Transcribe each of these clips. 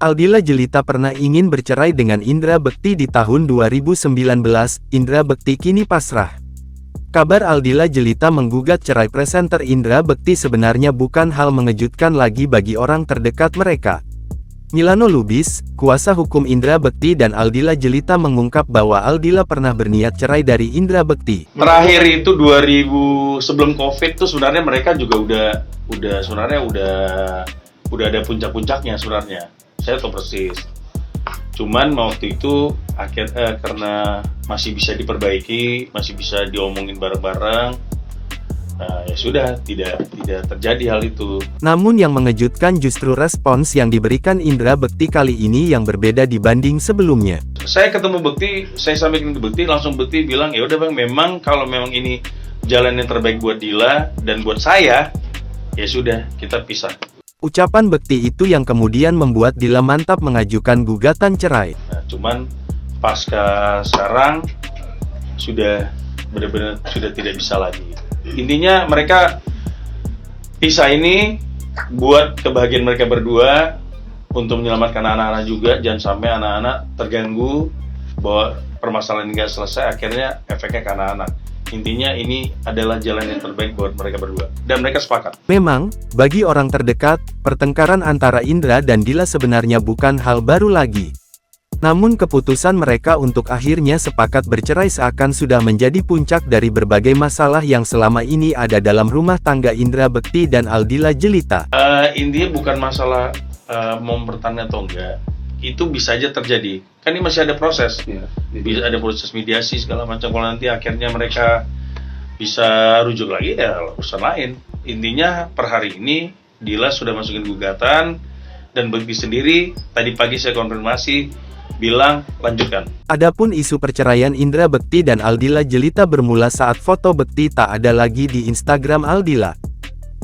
Aldila Jelita pernah ingin bercerai dengan Indra Bekti di tahun 2019, Indra Bekti kini pasrah. Kabar Aldila Jelita menggugat cerai presenter Indra Bekti sebenarnya bukan hal mengejutkan lagi bagi orang terdekat mereka. Milano Lubis, kuasa hukum Indra Bekti dan Aldila Jelita mengungkap bahwa Aldila pernah berniat cerai dari Indra Bekti. Terakhir itu 2000 sebelum Covid tuh sebenarnya mereka juga udah ada puncak-puncaknya sebenarnya. Saya tahu persis. Cuman waktu itu karena masih bisa diperbaiki, masih bisa diomongin bareng-bareng. Ya sudah, tidak terjadi hal itu. Namun yang mengejutkan justru respons yang diberikan Indra Bekti kali ini yang berbeda dibanding sebelumnya. Saya ketemu Bekti, saya sampaikan ke Bekti, langsung Bekti bilang, ya udah bang, memang kalau memang ini jalan yang terbaik buat Dila dan buat saya, ya sudah, kita pisah. Ucapan Bekti itu yang kemudian membuat Dila mantap mengajukan gugatan cerai. Nah, cuman pasca sekarang sudah benar-benar sudah tidak bisa lagi. Intinya mereka pisah ini buat kebahagiaan mereka berdua, untuk menyelamatkan anak-anak juga, jangan sampai anak-anak terganggu bahwa permasalahan ini nggak selesai, akhirnya efeknya ke anak-anak. Intinya ini adalah jalan yang terbaik buat mereka berdua, dan mereka sepakat. Memang, bagi orang terdekat, pertengkaran antara Indra dan Dila sebenarnya bukan hal baru lagi. Namun keputusan mereka untuk akhirnya sepakat bercerai seakan sudah menjadi puncak dari berbagai masalah yang selama ini ada dalam rumah tangga Indra Bekti dan Aldila Jelita. Intinya bukan masalah mau bertanya atau enggak, itu bisa aja terjadi. Kan ini masih ada proses, bisa ada proses mediasi segala macam. Kalau nanti akhirnya mereka bisa rujuk lagi, ya urusan lain. Intinya per hari ini Dila sudah masukin gugatan, dan Bekti sendiri tadi pagi saya konfirmasi bilang lanjutkan. Adapun isu perceraian Indra Bekti dan Aldila Jelita bermula saat foto Bekti tak ada lagi di Instagram Aldila.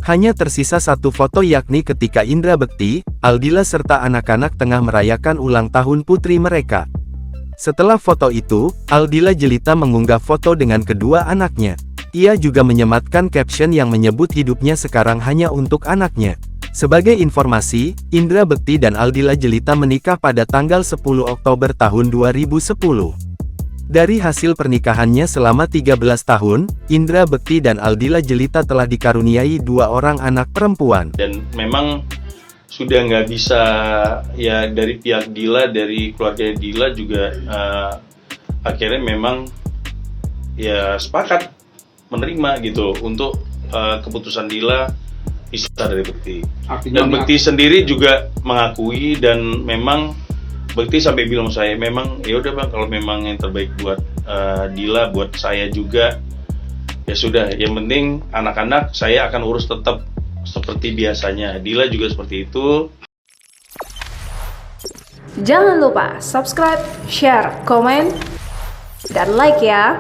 Hanya tersisa satu foto, yakni ketika Indra Bekti, Aldila serta anak-anak tengah merayakan ulang tahun putri mereka. Setelah foto itu, Aldila Jelita mengunggah foto dengan kedua anaknya. Ia juga menyematkan caption yang menyebut hidupnya sekarang hanya untuk anaknya. Sebagai informasi, Indra Bekti dan Aldila Jelita menikah pada tanggal 10 Oktober tahun 2010. Dari hasil pernikahannya selama 13 tahun, Indra Bekti dan Aldila Jelita telah dikaruniai 2 orang anak perempuan. Dan memang sudah nggak bisa, ya dari pihak Dila, dari keluarga Dila juga akhirnya memang ya sepakat menerima gitu untuk keputusan Dila pisah dari Bekti. Dan Bekti sendiri juga mengakui, dan memang Bekti sampai bilang saya, memang ya udah bang, kalau memang yang terbaik buat Dila, buat saya juga, ya sudah, yang penting anak-anak saya akan urus tetap seperti biasanya. Dila juga seperti itu. Jangan lupa subscribe, share, komen, dan like ya.